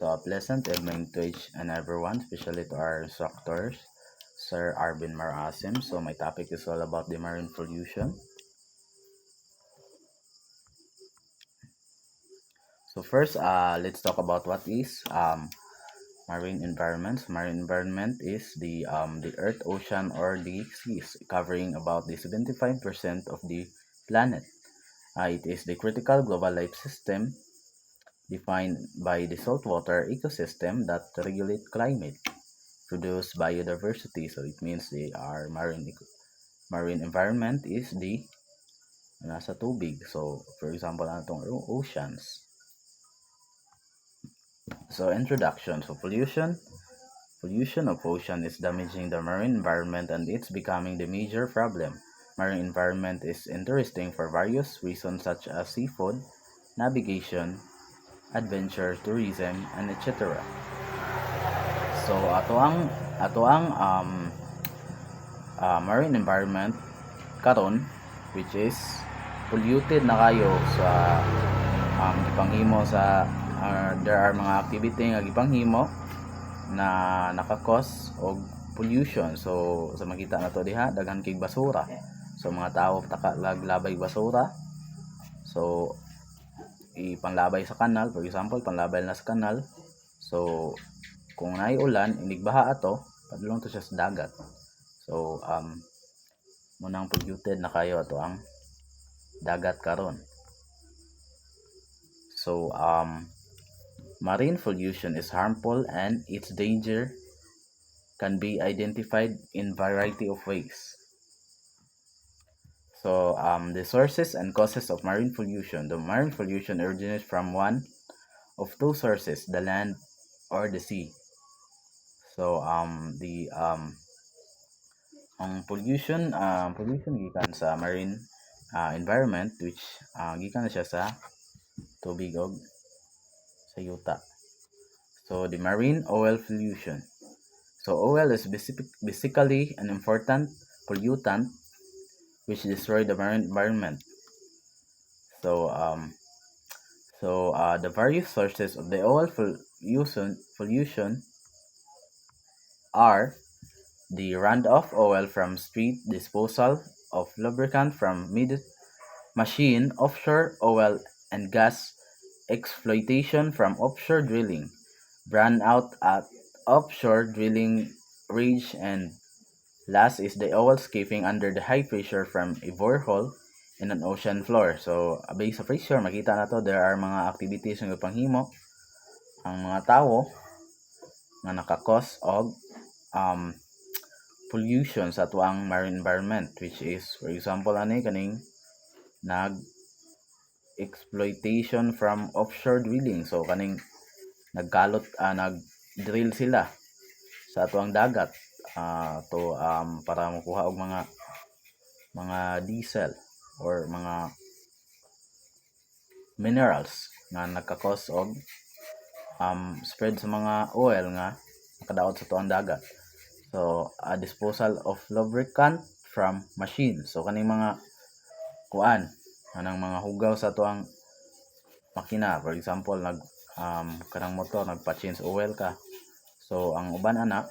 So a pleasant evening to each and everyone, especially to our instructors, Sir Arvin Marasim. So my topic is all about the marine pollution. So first, let's talk about what is marine environment. So marine environment is the earth, ocean, or the seas, covering about the 75% of the planet. It is the critical global life system defined by the saltwater ecosystem that regulate climate, produce biodiversity. So it means the our marine environment is the nasa tubig. So for example, atong oceans. So introduction. So pollution of ocean is damaging the marine environment and it's becoming the major problem. Marine environment is interesting for various reasons such as seafood, navigation, adventure, tourism, and etc. So ato ang marine environment karon, which is polluted na kayo sa gipanghimo sa there are mga activity nga gipanghimo na nakakos og pollution. So sa makita nato diha, daghan kay basura. So mga tao laglabay basura. So ipanglabay sa kanal, for example, panglabay na sa kanal. So kung naay ulan, inigbaha ato, padulong to siya sa dagat. So munang polluted na kayo ato ang dagat karon. So marine pollution is harmful and its danger can be identified in variety of ways. So the sources and causes of marine pollution. The marine pollution originates from one of two sources, the land or the sea. So ang pollution gikan sa marine environment, which gikan na siya sa tubig og sa yuta. So the marine oil pollution. So oil is basically an important pollutant which destroy the marine environment. So the various sources of the oil pollution are the runoff oil from street disposal of lubricant from machine, offshore oil and gas exploitation from offshore drilling, burn out at offshore drilling ridge, and last is the oil escaping under the high pressure from a borehole in an ocean floor. So based sa pressure, makita na to, there are mga activities nga panghimo ang mga tao nga nakakos og pollution sa atuang marine environment, which is for example kaning exploitation from offshore drilling. So kaning nag-drill sila sa atuang dagat para makuha og mga diesel or mga minerals nga nagka-cause og spread sa mga oil nga nakadaot sa tuang dagat. So disposal of lubricant from machine. So kaning mga anang mga hugaw sa tuang makina, for example kanang motor nagpa-change oil ka. So ang uban ana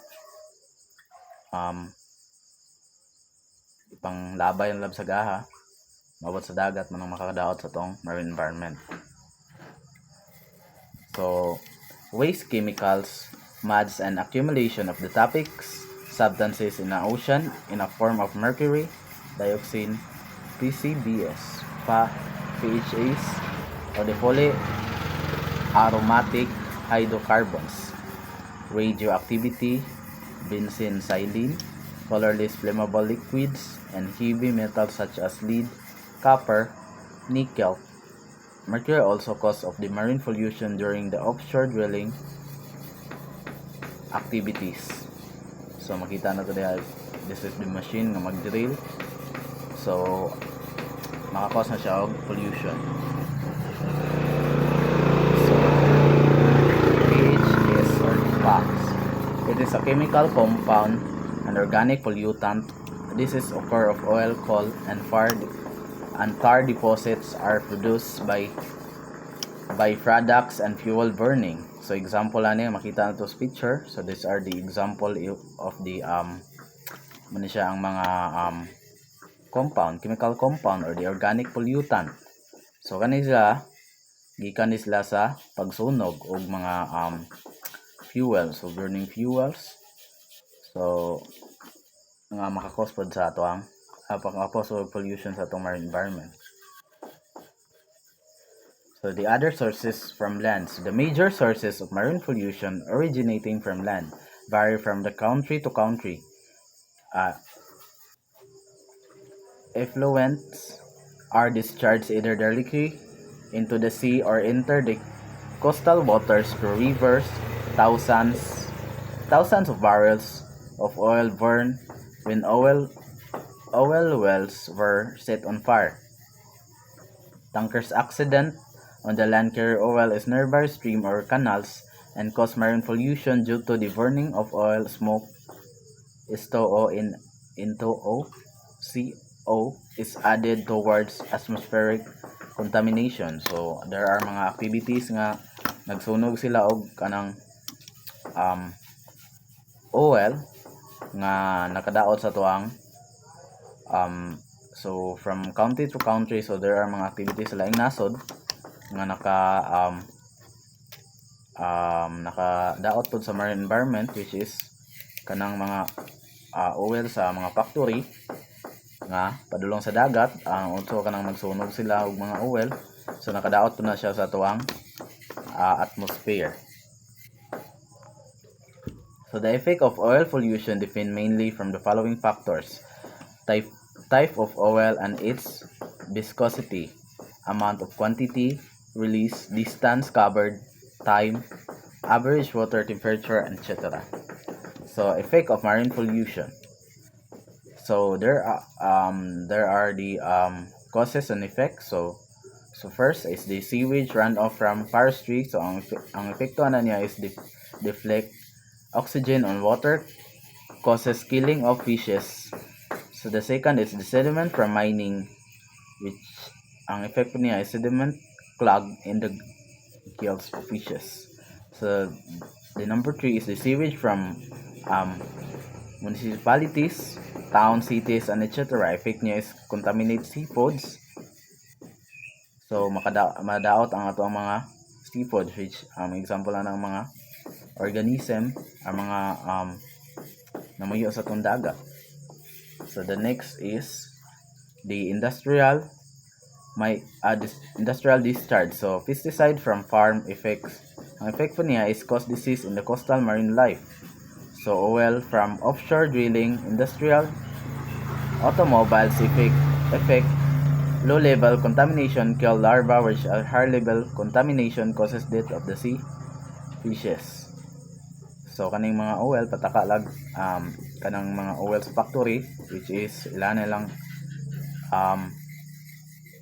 ipang labay ang lab sa gaha, mabot sa dagat manang makakadaot sa tong marine environment. So waste, chemicals, muds, and accumulation of the toxic substances in the ocean in a form of mercury, dioxin, PCBs, PHAs, or the polyaromatic hydrocarbons, radioactivity, benzene, xylene, colorless flammable liquids, and heavy metals such as lead, copper, nickel. Mercury also cause of the marine pollution during the offshore drilling activities. So makita na to diha, this is the machine nga mag-drill. So makakos na siya og pollution. So PHS or PAX. It is a chemical compound, an organic pollutant. This is occur of oil, coal, and tar deposits are produced by products and fuel burning. So example ani makita nato sa picture. So these are the example of the muna siya ang mga compound, chemical compound or the organic pollutant. So kanila gikan sila sa pagsunog og mga fuels, so burning fuels. So nga makakos pod sa ato ang pang-cause of pollution sa atong marine environment. So the other sources from land. So the major sources of marine pollution originating from land vary from the country to country. Effluents are discharged either directly into the sea or enter the coastal waters through rivers. Thousands of barrels of oil burned when oil wells were set on fire. Tankers accident on the land carry oil is nearby stream or canals and cause marine pollution due to the burning of oil smoke. Into CO is added towards atmospheric contamination. So there are mga activities nga nagsunog sila og kanang oil nga nakadaot sa tuang so from country to country. So there are mga activities sa laing nasod nga nakadaot pod sa marine environment, which is kanang mga oil sa mga factory nga padulong sa dagat. Ang also kanang nagsunog sila og mga oil, so nakadaot po na siya sa tuwang atmosphere. So the effect of oil pollution depend mainly from the following factors: type of oil and its viscosity, amount of quantity, release, distance covered, time, average water temperature, etc. So effect of marine pollution. So there are the causes and effects. So first is the sewage runoff from forestry. So ang epekto na niya is deflect oxygen on water, causes killing of fishes. So the second is the sediment from mining, which ang effect niya is sediment clog in the gills of fishes. So the number 3 is the sewage from municipalities, towns, cities, and etc. Effect niya is contaminate seafoods. So madaot ang ato ang mga seafood, which example na ng mga organism ang mga namuyo sa tong dagat. So the next is the industrial discharge. So pesticide from farm effects. Ang effect po niya is cause disease in the coastal marine life. So oil from offshore drilling, industrial, automobiles effect low level contamination kill larvae, which high level contamination causes death of the sea fishes. So kaning mga oil pataka lag kanang mga oil sa factory, which is ilan na lang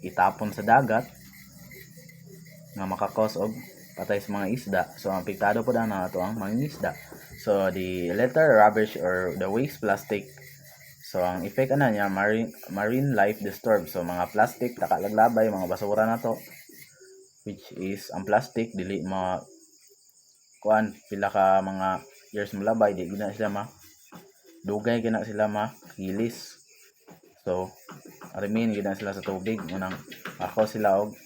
itapon sa dagat nga makakos og patay sa mga isda. So ang apektado po na ato ang mga isda. So the litter, rubbish, or the waste plastic. So ang effect ana niya marine life disturbed. So mga plastic takalaglabay, mga basura na to, which is ang plastic dili pila ka mga years malabay, di gina sila dugay gina sila mahilis. So remain gina sila sa tubig unang ako sila og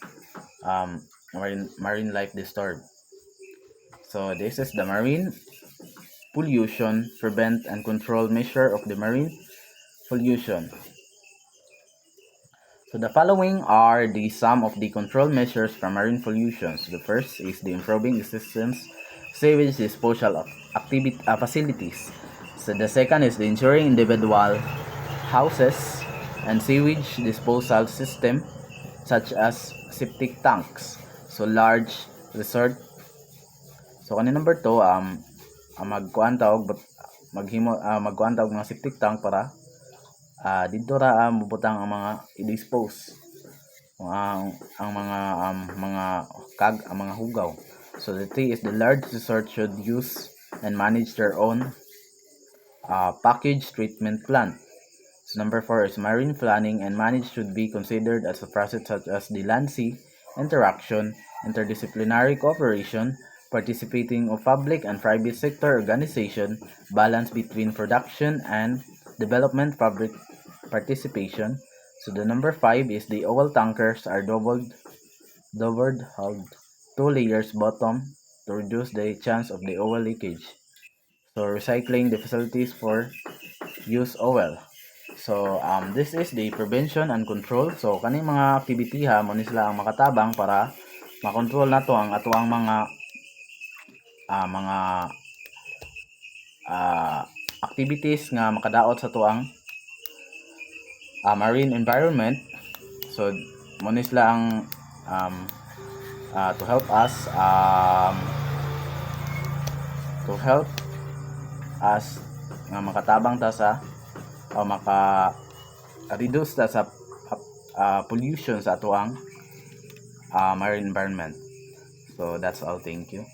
marine life disturbed. So this is the marine pollution prevent and control measure of the marine pollution. So the following are the some of the control measures from marine pollution. So the first is the improving systems sewage disposal facilities. So the second is the ensuring individual houses and sewage disposal system such as septic tanks. So large resort. So kanin number 2 magkuan ta og mga septic tank para dito ra mubutang ang mga i-dispose ang mga hugaw. So the 3 is the large resort should use and manage their own package treatment plant. So number 4 is marine planning and manage should be considered as a process such as the land-sea interaction, interdisciplinary cooperation, participating of public and private sector organization, balance between production and development public participation. So the number 5 is the oil tankers are doubled hulled, 2 layers bottom to reduce the chance of the oil leakage. So recycling the facilities for use oil. So this is the prevention and control. So kaning mga activity ha mo ni sila ang makatabang para makontrol nato ang atoang mga activities nga makadaot sa tuang marine environment. So mo ni sila ang to help us nga makatabang ta sa o maka reduce ta sa pollution sa atuang marine environment. So that's all. Thank you.